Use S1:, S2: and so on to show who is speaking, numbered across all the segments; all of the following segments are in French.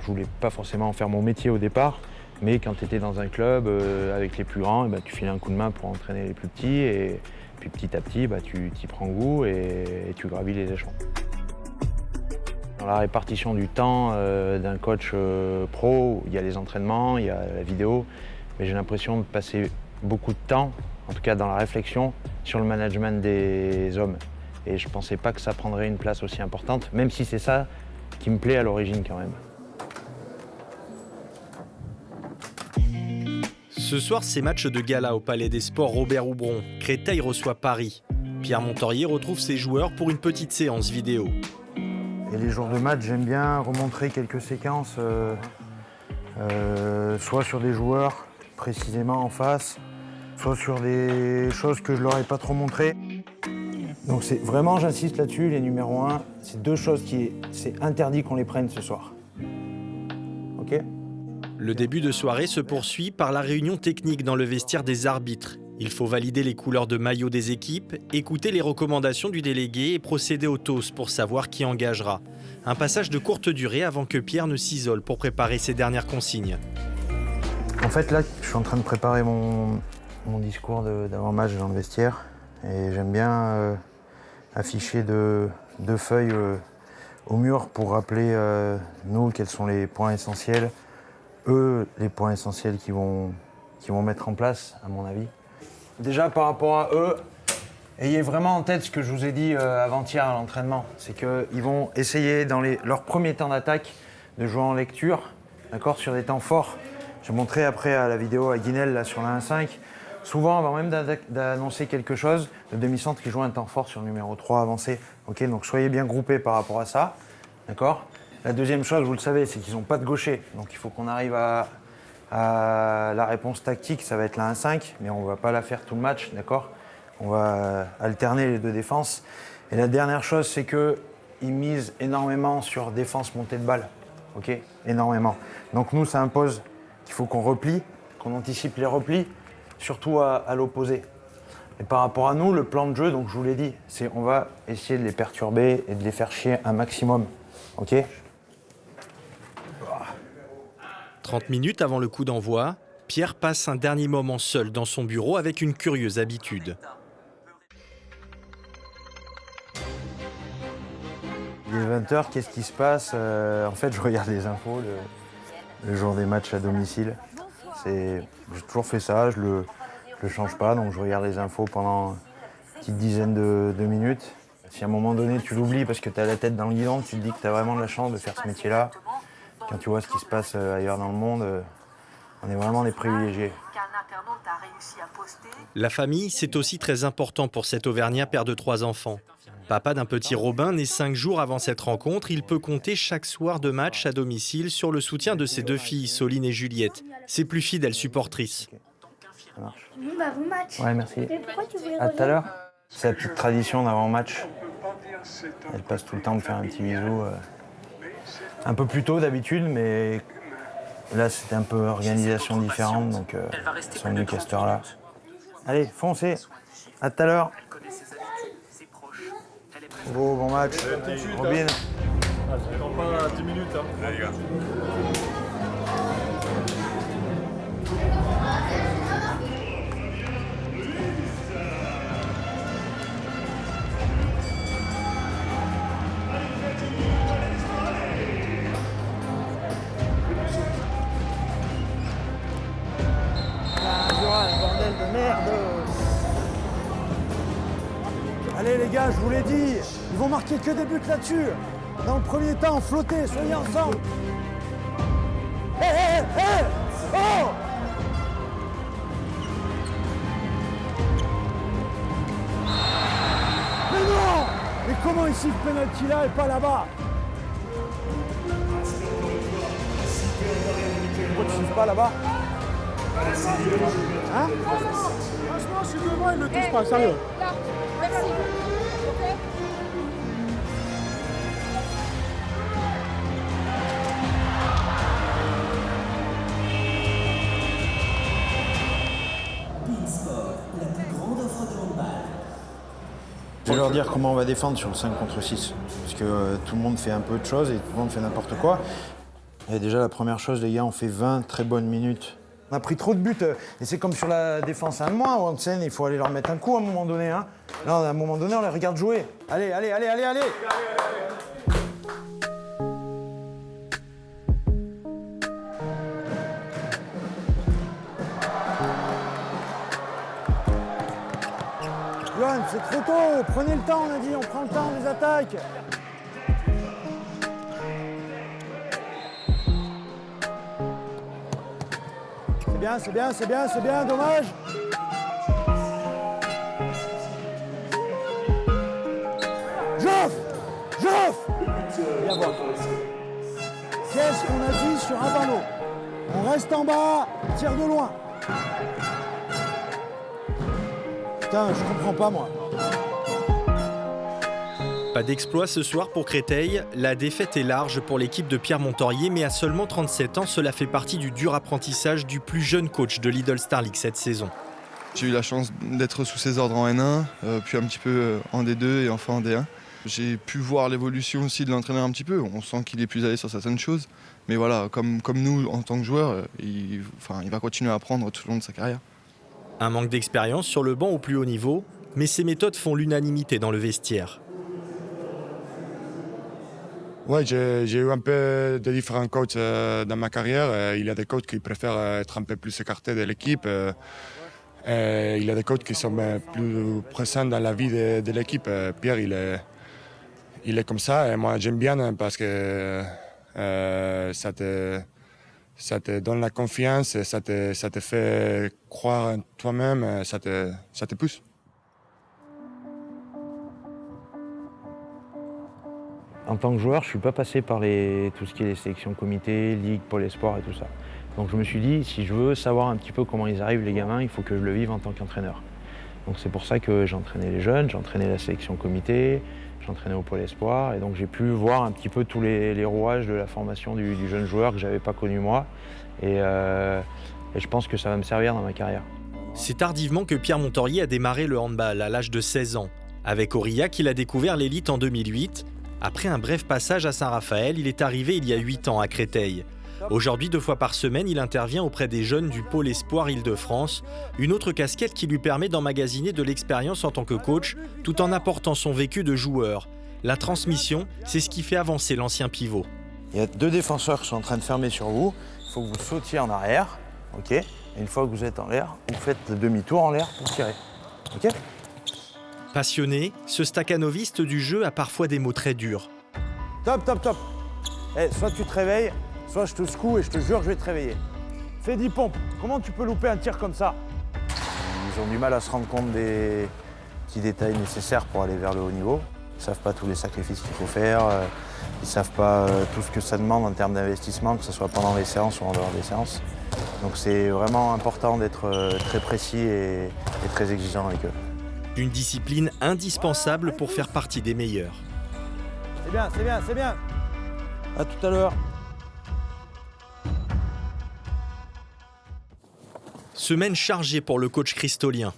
S1: voulais pas forcément en faire mon métier au départ, mais quand tu étais dans un club avec les plus grands, tu filais un coup de main pour entraîner les plus petits et puis petit à petit, tu y prends goût et tu gravis les échelons. Dans la répartition du temps d'un coach pro, il y a les entraînements, il y a la vidéo, mais j'ai l'impression de passer beaucoup de temps, en tout cas dans la réflexion, sur le management des hommes. Et je ne pensais pas que ça prendrait une place aussi importante, même si c'est ça qui me plaît à l'origine quand même.
S2: Ce soir, c'est match de gala au Palais des Sports Robert-Houbron. Créteil reçoit Paris. Pierre Montorier retrouve ses joueurs pour une petite séance vidéo.
S1: Et les jours de match, j'aime bien remontrer quelques séquences, soit sur des joueurs précisément en face, soit sur des choses que je leur ai pas trop montrées. Donc c'est vraiment, j'insiste là-dessus, les numéros 1, c'est deux choses c'est interdit qu'on les prenne ce soir. Ok ?
S2: Le début de soirée se poursuit par la réunion technique dans le vestiaire des arbitres. Il faut valider les couleurs de maillot des équipes, écouter les recommandations du délégué et procéder au toss pour savoir qui engagera. Un passage de courte durée avant que Pierre ne s'isole pour préparer ses dernières consignes.
S1: En fait, là, je suis en train de préparer mon discours d'avant-match dans le vestiaire. Et j'aime bien afficher deux feuilles au mur pour rappeler, nous, quels sont les points essentiels. Eux, les points essentiels qu'ils vont mettre en place, à mon avis. Déjà, par rapport à eux, ayez vraiment en tête ce que je vous ai dit avant-hier à l'entraînement. C'est qu'ils vont essayer, dans leur premier temps d'attaque, de jouer en lecture, d'accord, sur des temps forts. J'ai montré après à la vidéo à Guinel, là, sur la 1-5. Souvent, avant même d'annoncer quelque chose, le demi-centre qui joue un temps fort sur le numéro 3 avancé. Okay, donc soyez bien groupés par rapport à ça, d'accord. La deuxième chose, vous le savez, c'est qu'ils n'ont pas de gaucher. Donc il faut qu'on arrive à la réponse tactique, ça va être la 1-5, mais on ne va pas la faire tout le match, d'accord. On va alterner les deux défenses. Et la dernière chose, c'est qu'ils misent énormément sur défense montée de balle, ok, énormément. Donc nous, ça impose qu'il faut qu'on replie, qu'on anticipe les replis, surtout à l'opposé. Et par rapport à nous, le plan de jeu, donc je vous l'ai dit, c'est on va essayer de les perturber et de les faire chier un maximum, ok.
S2: 30 minutes avant le coup d'envoi, Pierre passe un dernier moment seul dans son bureau avec une curieuse habitude.
S1: Il est 20h, qu'est-ce qui se passe? En fait, je regarde les infos le jour des matchs à domicile. J'ai toujours fait ça, je le change pas, donc je regarde les infos pendant une petite dizaine de minutes. Si à un moment donné tu l'oublies parce que tu as la tête dans le guidon, tu te dis que tu as vraiment de la chance de faire ce métier-là. Quand tu vois ce qui se passe ailleurs dans le monde, on est vraiment des privilégiés.
S2: La famille, c'est aussi très important pour cet Auvergnat, père de 3 enfants. Papa d'un petit Robin né 5 jours avant cette rencontre, il peut compter chaque soir de match à domicile sur le soutien de ses 2 filles, Soline et Juliette, ses plus fidèles supportrices.
S1: Ça marche.
S3: Bon match.
S1: Ouais, merci.
S3: Mais pourquoi tu voulais
S1: À tout à l'heure. C'est la petite tradition d'avant-match. Elle passe tout le temps me faire un petit bisou. Un peu plus tôt d'habitude, mais là c'était un peu organisation différente, donc ils sont venus qu'à cette heure-là. Allez, foncez. À tout à l'heure. Bon match. Robin.
S4: Pas 10 minutes. Allez, les gars.
S1: Bordel de merde. Allez les gars, je vous l'ai dit, ils vont marquer que des buts là-dessus. Dans le premier temps, flottez, soyez ensemble. Hé, oh! Mais non! Mais comment il siffle penalty là et pas là-bas? Pourquoi tu siffles pas là-bas? Hein? Franchement, je suis devant, il ne me touche pas, sérieux.
S3: Merci.
S1: Je vais leur dire comment on va défendre sur le 5 contre 6. Parce que tout le monde fait un peu de choses et tout le monde fait n'importe quoi. Et déjà, la première chose, les gars, on fait 20 très bonnes minutes. On a pris trop de buts, et c'est comme sur la défense à moi, en scène, il faut aller leur mettre un coup à un moment donné. Hein. Là, à un moment donné, on les regarde jouer. Allez, allez, allez, allez, allez. Johan, c'est trop tôt, prenez le temps, on a dit, on prend le temps des attaques. C'est bien, c'est bien, c'est bien, c'est bien, dommage. Joff, viens voir. Qu'est-ce qu'on a dit sur un ballon? On reste en bas, tire de loin. Putain, je comprends pas, moi.
S2: Pas d'exploit ce soir pour Créteil. La défaite est large pour l'équipe de Pierre Montorier, mais à seulement 37 ans, cela fait partie du dur apprentissage du plus jeune coach de Lidl Star League cette saison.
S5: J'ai eu la chance d'être sous ses ordres en N1, puis un petit peu en D2 et enfin en D1. J'ai pu voir l'évolution aussi de l'entraîneur un petit peu. On sent qu'il est plus à l'aise sur certaines choses. Mais voilà, comme nous, en tant que joueur, il va continuer à apprendre tout au long de sa carrière.
S2: Un manque d'expérience sur le banc au plus haut niveau, mais ses méthodes font l'unanimité dans le vestiaire.
S6: Oui, j'ai eu un peu de différents coachs dans ma carrière. Il y a des coachs qui préfèrent être un peu plus écartés de l'équipe. Il y a des coachs qui sont plus présents dans la vie de l'équipe. Pierre, il est comme ça. Et moi, j'aime bien parce que ça te donne la confiance, ça te fait croire en toi-même, ça te pousse.
S1: En tant que joueur, je ne suis pas passé par tout ce qui est les sélections comité, ligue, pôle espoir et tout ça. Donc je me suis dit, si je veux savoir un petit peu comment ils arrivent les gamins, il faut que je le vive en tant qu'entraîneur. Donc c'est pour ça que j'entraînais les jeunes, j'entraînais la sélection comité, j'entraînais au pôle espoir. Et donc j'ai pu voir un petit peu tous les rouages de la formation du jeune joueur que je n'avais pas connu moi. Et je pense que ça va me servir dans ma carrière.
S2: C'est tardivement que Pierre Montorier a démarré le handball à l'âge de 16 ans. Avec Aurillac, il a découvert l'élite en 2008. Après un bref passage à Saint-Raphaël, il est arrivé il y a 8 ans à Créteil. Aujourd'hui, 2 fois par semaine, il intervient auprès des jeunes du pôle espoir Île-de-France, une autre casquette qui lui permet d'emmagasiner de l'expérience en tant que coach, tout en apportant son vécu de joueur. La transmission, c'est ce qui fait avancer l'ancien pivot.
S1: Il y a 2 défenseurs qui sont en train de fermer sur vous. Il faut que vous sautiez en arrière, ok? Et une fois que vous êtes en l'air, vous faites le demi-tour en l'air pour tirer, ok?
S2: Passionné, ce stakhanoviste du jeu a parfois des mots très durs.
S1: Top, top, top. Soit tu te réveilles, soit je te secoue et je te jure que je vais te réveiller. Fais 10 pompes. Comment tu peux louper un tir comme ça? Ils ont du mal à se rendre compte des petits détails nécessaires pour aller vers le haut niveau. Ils ne savent pas tous les sacrifices qu'il faut faire. Ils ne savent pas tout ce que ça demande en termes d'investissement, que ce soit pendant les séances ou en dehors des séances. Donc c'est vraiment important d'être très précis et très exigeant avec eux.
S2: Une discipline indispensable pour faire partie des meilleurs.
S1: C'est bien, c'est bien, c'est bien. À tout à l'heure.
S2: Semaine chargée pour le coach cristolien.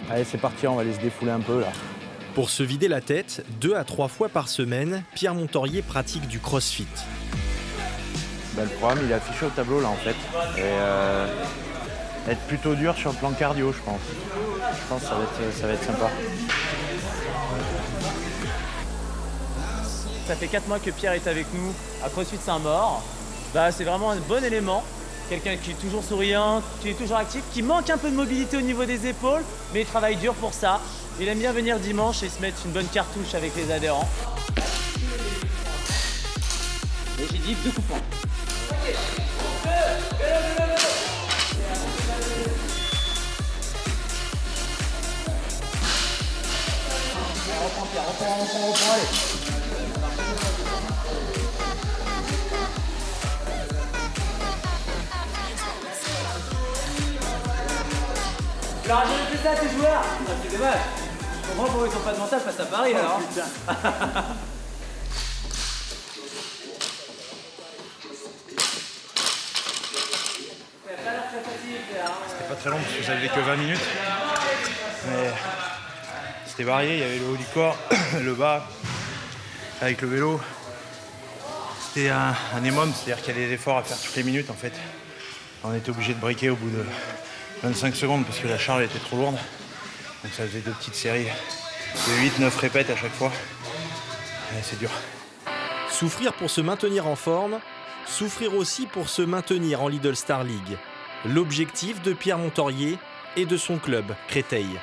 S1: Allez, c'est parti, on va aller se défouler un peu là.
S2: Pour se vider la tête, 2 à 3 fois par semaine, Pierre Montorier pratique du crossfit.
S1: Le programme, il est affiché au tableau là en fait. Et être plutôt dur sur le plan cardio, je pense. Je pense que ça va être sympa.
S7: Ça fait 4 mois que Pierre est avec nous à CrossFit Saint-Maur. C'est vraiment un bon élément. Quelqu'un qui est toujours souriant, qui est toujours actif, qui manque un peu de mobilité au niveau des épaules, mais il travaille dur pour ça. Il aime bien venir dimanche et se mettre une bonne cartouche avec les adhérents. Et j'ai dit 2 coups points. Reprends Pierre, reprends, allez. Tu leur as jamais fait ça à tes joueurs? C'est dommage. Je comprends pourquoi ils sont pas de mental face à Paris alors.
S8: C'était pas très long parce que j'avais que 20 minutes. Mais c'était varié, il y avait le haut du corps, le bas, avec le vélo. C'était un émum, c'est-à-dire qu'il y a des efforts à faire toutes les minutes en fait. On était obligé de briquer au bout de 25 secondes parce que la charge était trop lourde. Donc ça faisait 2 petites séries de 8-9 répètes à chaque fois. Et c'est dur.
S2: Souffrir pour se maintenir en forme, souffrir aussi pour se maintenir en Lidl Star League. L'objectif de Pierre Montorier et de son club, Créteil.